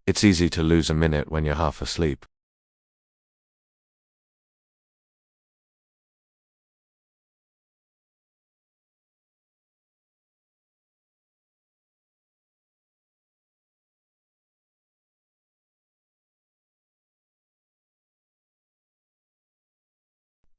It's easy to lose a minute when you're half asleep.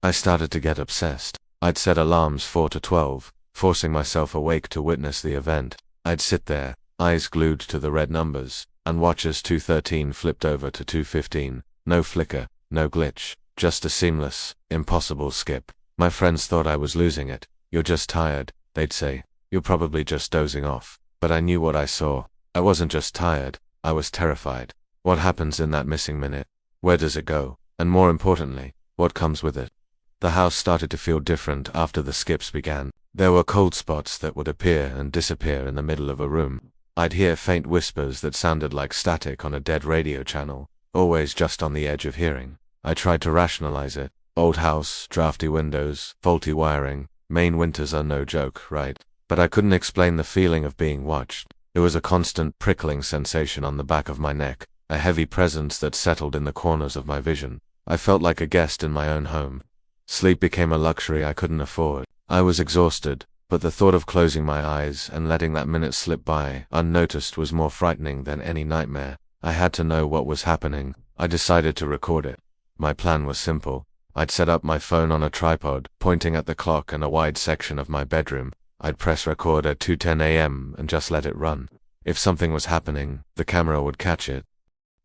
I started to get obsessed. I'd set alarms 4 to 12, forcing myself awake to witness the event. I'd sit there, eyes glued to the red numbers, and watch as 2:13 flipped over to 2:15. No flicker, no glitch, just a seamless, impossible skip. My friends thought I was losing it. "You're just tired," they'd say. "You're probably just dozing off." But I knew what I saw. I wasn't just tired, I was terrified. What happens in that missing minute? Where does it go? And more importantly, what comes with it? The house started to feel different after the skips began. There were cold spots that would appear and disappear in the middle of a room. I'd hear faint whispers that sounded like static on a dead radio channel, always just on the edge of hearing. I tried to rationalize it. Old house, drafty windows, faulty wiring. Maine winters are no joke, right? But I couldn't explain the feeling of being watched. It was a constant prickling sensation on the back of my neck, a heavy presence that settled in the corners of my vision. I felt like a guest in my own home. Sleep became a luxury I couldn't afford. I was exhausted, but the thought of closing my eyes and letting that minute slip by unnoticed was more frightening than any nightmare. I had to know what was happening. I decided to record it. My plan was simple. I'd set up my phone on a tripod, pointing at the clock in a wide section of my bedroom. I'd press record at 2:10 a.m. and just let it run. If something was happening, the camera would catch it.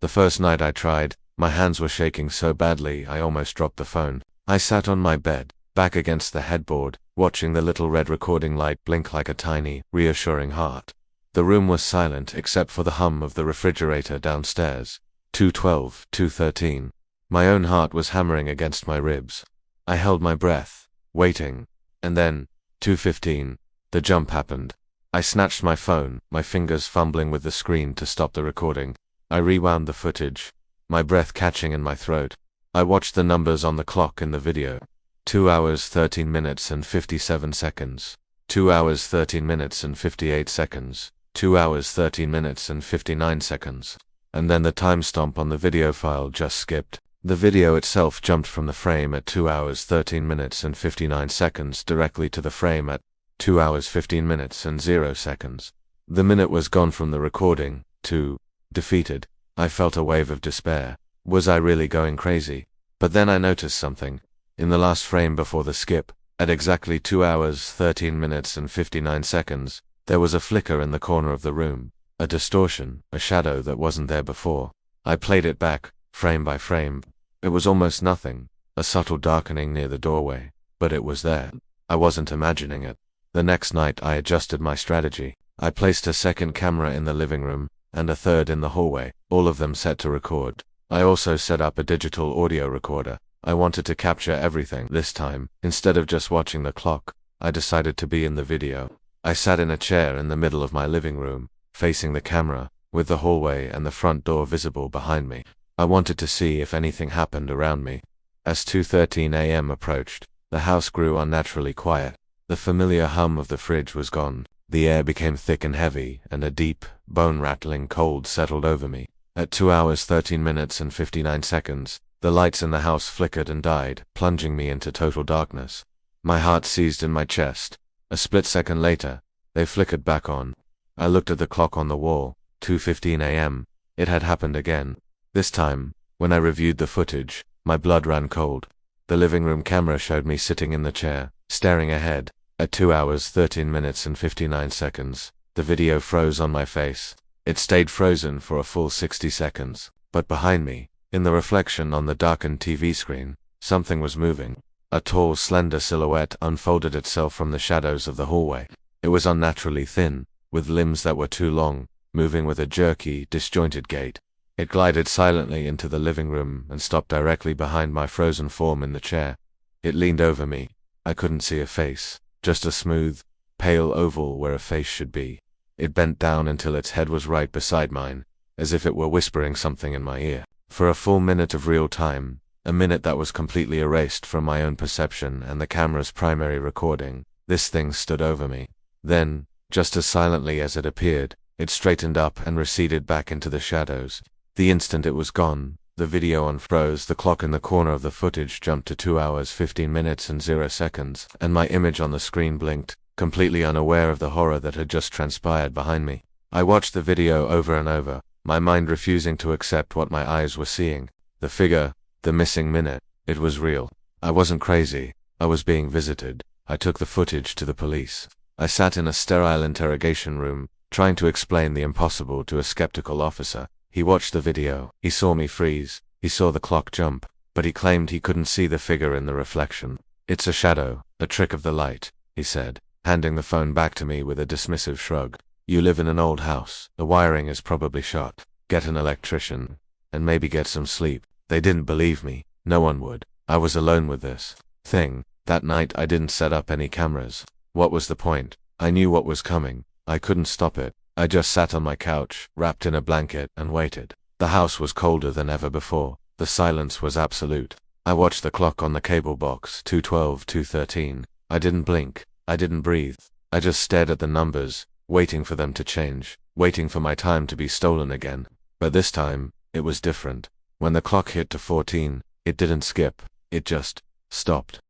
The first night I tried, my hands were shaking so badly I almost dropped the phone. I sat on my bed, back against the headboard, watching the little red recording light blink like a tiny, reassuring heart. The room was silent except for the hum of the refrigerator downstairs. 2:12, 2:13. My own heart was hammering against my ribs. I held my breath, waiting. And then, 2:15, the jump happened. I snatched my phone, my fingers fumbling with the screen to stop the recording. I rewound the footage, my breath catching in my throat. I watched the numbers on the clock in the video. 2 hours 13 minutes and 57 seconds. 2 hours 13 minutes and 58 seconds. 2 hours 13 minutes and 59 seconds. And then the timestamp on the video file just skipped. The video itself jumped from the frame at 2 hours 13 minutes and 59 seconds directly to the frame at 2 hours 15 minutes and 0 seconds. The minute was gone from the recording, too. Defeated, I felt a wave of despair. Was I really going crazy? But then I noticed something. In the last frame before the skip, at exactly 2 hours 13 minutes and 59 seconds, there was a flicker in the corner of the room, a distortion, a shadow that wasn't there before. I played it back, frame by frame. It was almost nothing, a subtle darkening near the doorway, but it was there. I wasn't imagining it. The next night I adjusted my strategy. I placed a second camera in the living room, and a third in the hallway, all of them set to record. I also set up a digital audio recorder. I wanted to capture everything. This time, instead of just watching the clock, I decided to be in the video. I sat in a chair in the middle of my living room, facing the camera, with the hallway and the front door visible behind me. I wanted to see if anything happened around me. As 2:13 a.m. approached, the house grew unnaturally quiet. The familiar hum of the fridge was gone. The air became thick and heavy, and a deep, bone-rattling cold settled over me. At 2 hours 13 minutes and 59 seconds, the lights in the house flickered and died, plunging me into total darkness. My heart seized in my chest. A split second later, they flickered back on. I looked at the clock on the wall, 2:15 a.m. It had happened again. This time, when I reviewed the footage, my blood ran cold. The living room camera showed me sitting in the chair, staring ahead. At 2 hours 13 minutes and 59 seconds, the video froze on my face. It stayed frozen for a full 60 seconds. But behind me, in the reflection on the darkened TV screen, something was moving. A tall, slender silhouette unfolded itself from the shadows of the hallway. It was unnaturally thin, with limbs that were too long, moving with a jerky, disjointed gait. It glided silently into the living room and stopped directly behind my frozen form in the chair. It leaned over me. I couldn't see a face, just a smooth, pale oval where a face should be. It bent down until its head was right beside mine, as if it were whispering something in my ear. For a full minute of real time, a minute that was completely erased from my own perception and the camera's primary recording, this thing stood over me. Then, just as silently as it appeared, It straightened up and receded back into the shadows. The instant it was gone, the video unfroze, the clock in the corner of the footage jumped to 2 hours 15 minutes and 0 seconds, and my image on the screen blinked, completely unaware of the horror that had just transpired behind me. I watched the video over and over, my mind refusing to accept what my eyes were seeing. The figure, the missing minute, it was real. I wasn't crazy, I was being visited. I took the footage to the police. I sat in a sterile interrogation room, trying to explain the impossible to a skeptical officer. He watched the video, he saw me freeze, he saw the clock jump, but he claimed he couldn't see the figure in the reflection. "It's a shadow, a trick of the light," he said, handing the phone back to me with a dismissive shrug. "You live in an old house, the wiring is probably shot. Get an electrician, and maybe get some sleep." They didn't believe me, no one would. I was alone with this thing. That night I didn't set up any cameras. What was the point? I knew what was coming. I couldn't stop it. I just sat on my couch, wrapped in a blanket, and waited. The house was colder than ever before. The silence was absolute. I watched the clock on the cable box, 2:12, 2:13. I didn't blink. I didn't breathe. I just stared at the numbers, waiting for them to change, waiting for my time to be stolen again. But this time, it was different. When the clock hit to 14, it didn't skip. It just stopped.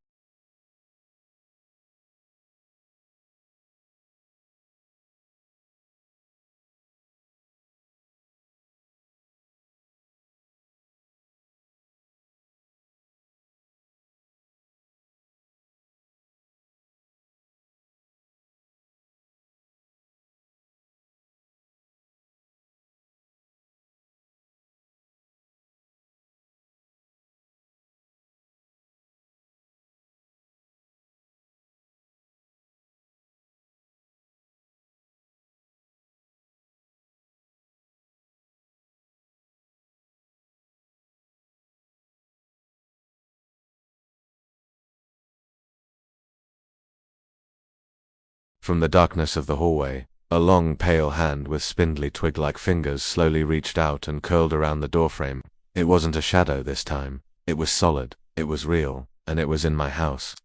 From the darkness of the hallway, a long, pale hand with spindly twig-like fingers slowly reached out and curled around the doorframe. It wasn't a shadow this time. It was solid, it was real, and it was in my house.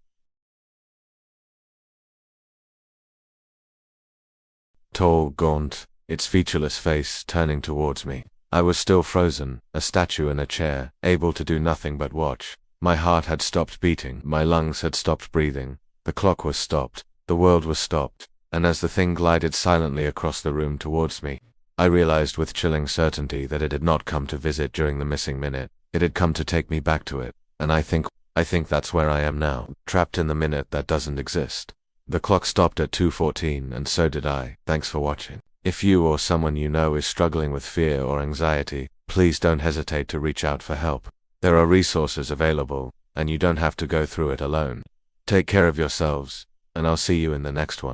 Tall, gaunt, its featureless face turning towards me. I was still frozen, a statue in a chair, able to do nothing but watch. My heart had stopped beating, my lungs had stopped breathing. The clock was stopped. The world was stopped, and as the thing glided silently across the room towards me, I realized with chilling certainty that it had not come to visit during the missing minute. It had come to take me back to it, and I think that's where I am now, trapped in the minute that doesn't exist. The clock stopped at 2:14, and so did I. Thanks for watching. If you or someone you know is struggling with fear or anxiety, please don't hesitate to reach out for help. There are resources available, and you don't have to go through it alone. Take care of yourselves, and I'll see you in the next one.